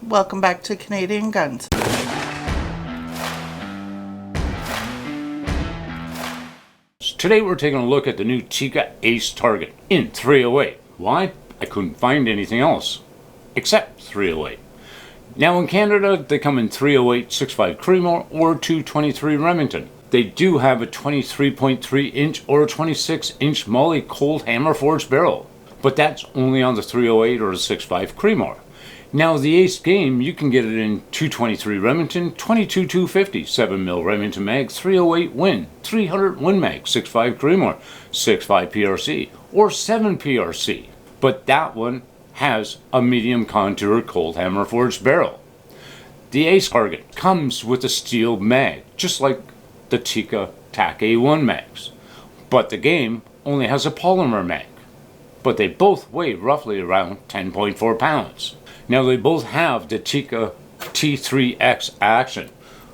Welcome back to Canadian Guns. Today we're taking a look at the new Tikka Ace target in 308. Why? I couldn't find anything else except 308. Now in Canada they come in 308 6.5 Creedmoor or 223 Remington. They do have a 23.3 inch or a 26 inch Molly cold hammer forged barrel, but that's only on the 308 or the 6.5 Creedmoor. Now the Ace game, you can get it in 223 Remington, 22 250 7mm Remington mag, 308 Win, 300 Win mag, 6.5 Creedmoor, 6.5 PRC, or 7 PRC. But that one has a medium contour cold hammer forged barrel. The Ace target comes with a steel mag, just like the Tikka TAC-A1 mags. But the game only has a polymer mag. But they both weigh roughly around 10.4 pounds. Now they both have the Tikka T3X action,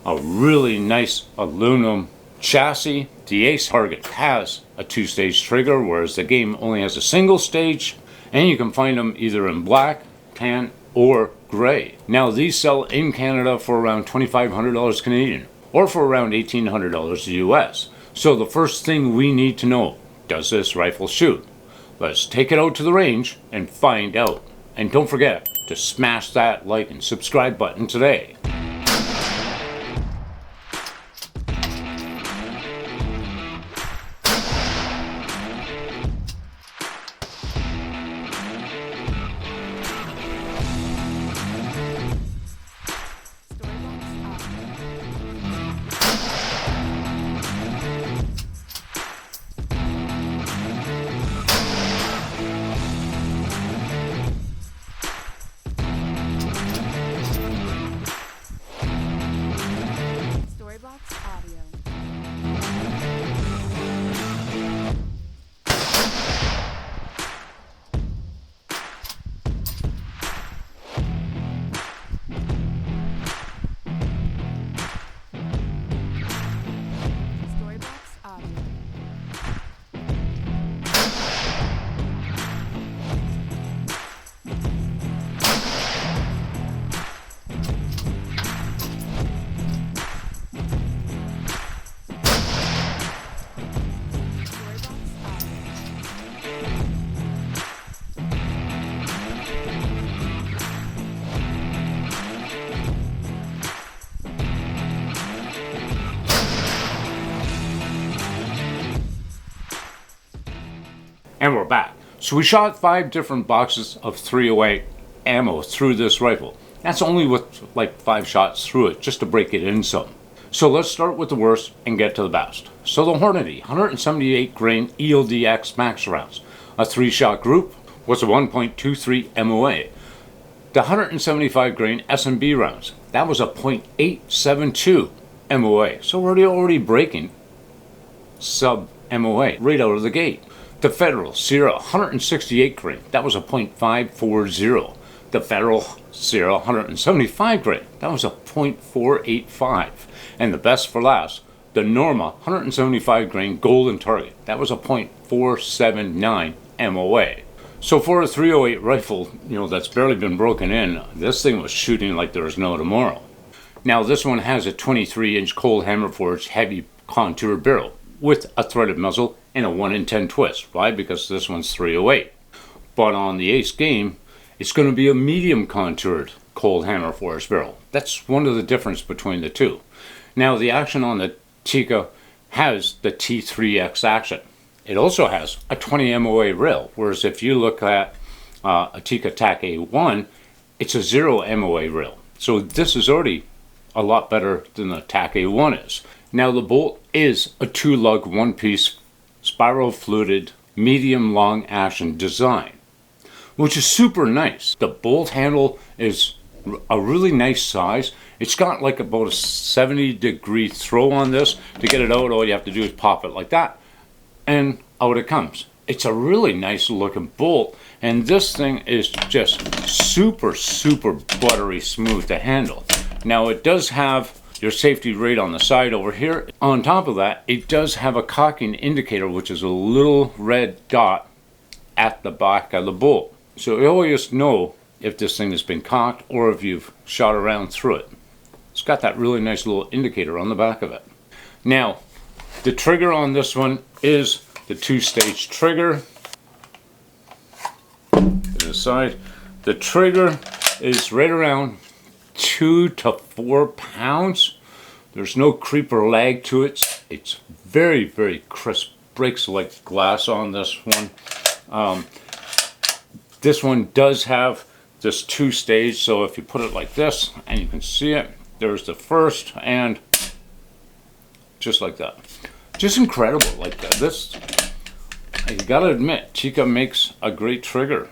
a really nice aluminum chassis. The Ace target has a two-stage trigger, whereas the game only has a single stage, and you can find them either in black, tan, or gray. Now these sell in Canada for around $2,500 Canadian, or for around $1,800 US. So the first thing we need to know, does this rifle shoot? Let's take it out to the range and find out. And don't forget to smash that like and subscribe button today. And we're back. So we shot 5 different boxes of 308 ammo through this rifle. That's only with like 5 shots through it, just to break it in some. So let's start with the worst and get to the best. So the Hornady 178 grain ELDX max rounds, a 3-shot group was a 1.23 MOA. The 175 grain SMB rounds, that was a .872 MOA. So we're already breaking sub MOA right out of the gate. The Federal Sierra 168 grain, that was a .540. The Federal Sierra 175 grain, that was a .485. And the best for last, the Norma 175 grain golden target, that was a .479 MOA. So for a 308 rifle, that's barely been broken in, this thing was shooting like there was no tomorrow. Now this one has a 23-inch cold hammer forged heavy contour barrel with a threaded muzzle and a 1 in 10 twist. Why? Because this one's 308. But on the Ace game, it's going to be a medium contoured cold hammer forged barrel. That's one of the difference between the two. Now the action on the Tikka has the T3X action. It also has a 20 MOA rail, whereas if you look at a Tikka TAC-A1, it's a 0 MOA rail. So this is already a lot better than the TAC-A1 is. Now the bolt is a 2-lug 1-piece spiral fluted medium long action design, which is super nice. The bolt handle is a really nice size. It's got like about a 70-degree throw on this. To get it out, all you have to do is pop it like that, and out it comes. It's a really nice looking bolt, and this thing is just super buttery smooth to handle. Now it does have your safety rate on the side over here. On top of that, it does have a cocking indicator, which is a little red dot at the back of the bolt. So you always know if this thing has been cocked or if you've shot around through it. It's got that really nice little indicator on the back of it. Now, the trigger on this one is the 2-stage trigger. To the side, the trigger is right around 2 to 4 pounds. There's no creep or lag to it. It's very, very crisp. Breaks like glass on this one. This one does have this 2-stage, so if you put it like this, and you can see it, there's the first, and just like that. Just incredible. Like this, you gotta admit, Tikka makes a great trigger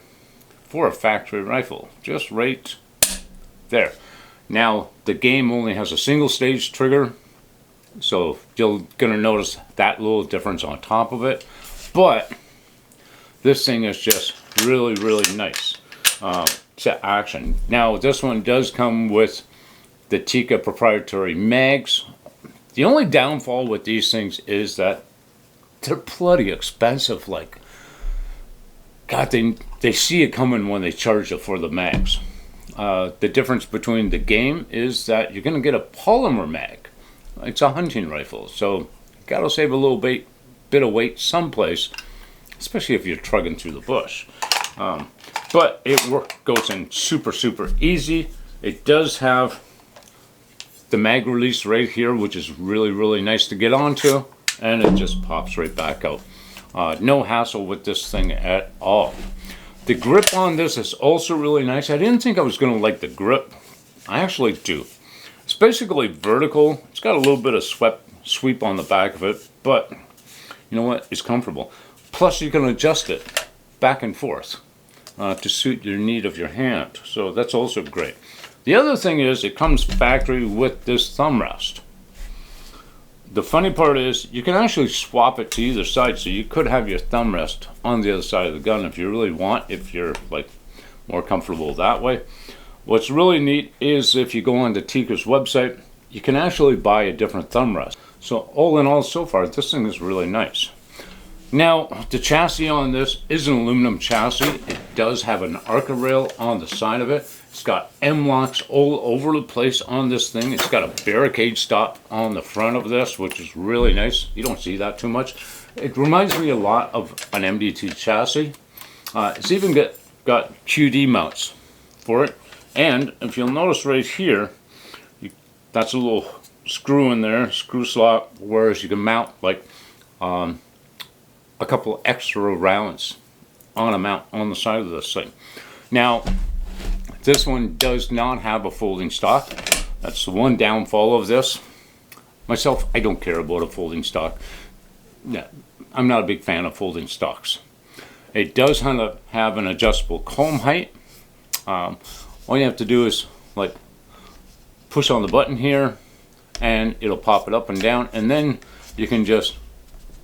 for a factory rifle. Just right there. Now, the game only has a single-stage trigger, so you're gonna notice that little difference on top of it. But this thing is just really, really nice to action. Now, this one does come with the Tikka proprietary mags. The only downfall with these things is that they're bloody expensive. Like, God, they see it coming when they charge you for the mags. The difference between the game is that you're going to get a polymer mag. It's a hunting rifle, so you got to save a little bit of weight someplace, especially if you're trugging through the bush. But it goes in super, super easy. It does have the mag release right here, which is really, really nice to get onto, and it just pops right back out. No hassle with this thing at all. The grip on this is also really nice. I didn't think I was going to like the grip. I actually do. It's basically vertical. It's got a little bit of sweep on the back of it, but you know what? It's comfortable. Plus, you can adjust it back and forth to suit your need of your hand. So that's also great. The other thing is it comes factory with this thumb rest. The funny part is you can actually swap it to either side, so you could have your thumb rest on the other side of the gun if you really want, if you're like more comfortable that way. What's really neat is if you go on the Tikka's website, you can actually buy a different thumb rest. So all in all, so far, this thing is really nice. Now, the chassis on this is an aluminum chassis. It does have an Arca rail on the side of it. It's got M-locks all over the place on this thing. It's got a barricade stop on the front of this, which is really nice. You don't see that too much. It reminds me a lot of an MDT chassis. It's even got QD mounts for it. And if you'll notice right here, that's a little screw in there, screw slot, whereas you can mount like a couple extra rounds on a mount on the side of this thing. Now, this one does not have a folding stock. That's the one downfall of this. Myself, I don't care about a folding stock. Yeah, I'm not a big fan of folding stocks. It does have an adjustable comb height. All you have to do is like push on the button here and it'll pop it up and down, and then you can just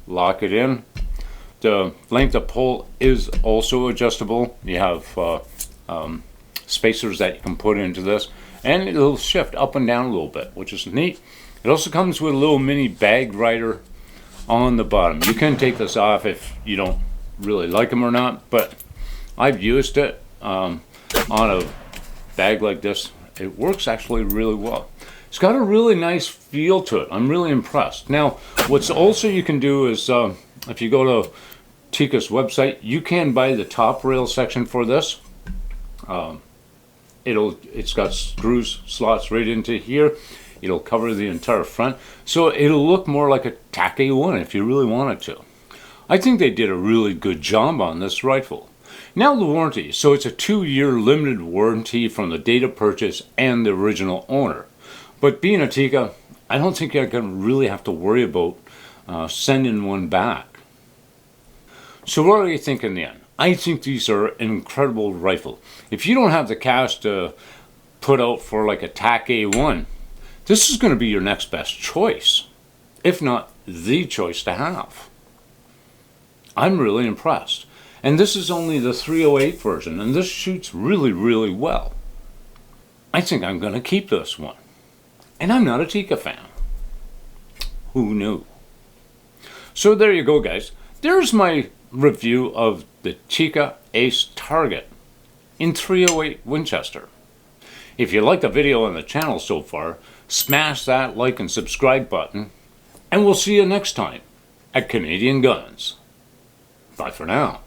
lock it in. The length of pole is also adjustable. You have spacers that you can put into this, and it'll shift up and down a little bit, which is neat. It also comes with a little mini bag rider on the bottom. You can take this off if you don't really like them or not, but I've used it on a bag like this. It works actually really well. It's got a really nice feel to it. I'm really impressed. Now, what's also you can do is if you go to Tikka's website, you can buy the top rail section for this. It's got screws slots right into here. It'll cover the entire front, so it'll look more like a TAC A1 if you really wanted to. I think they did a really good job on this rifle. Now the warranty. So it's a 2-year limited warranty from the date of purchase and the original owner. But being a Tikka, I don't think you're going to really have to worry about sending one back. So what are you thinking in the end? I think these are an incredible rifle. If you don't have the cash to put out for like a TAC A1, this is going to be your next best choice, if not the choice to have. I'm really impressed. And this is only the 308 version, and this shoots really, really well. I think I'm going to keep this one. And I'm not a Tikka fan. Who knew? So there you go, guys. There's my review of the Tikka Ace Target. in .308 Winchester. If you like the video on the channel so far, smash that like and subscribe button, and we'll see you next time at Canadian Guns. Bye for now.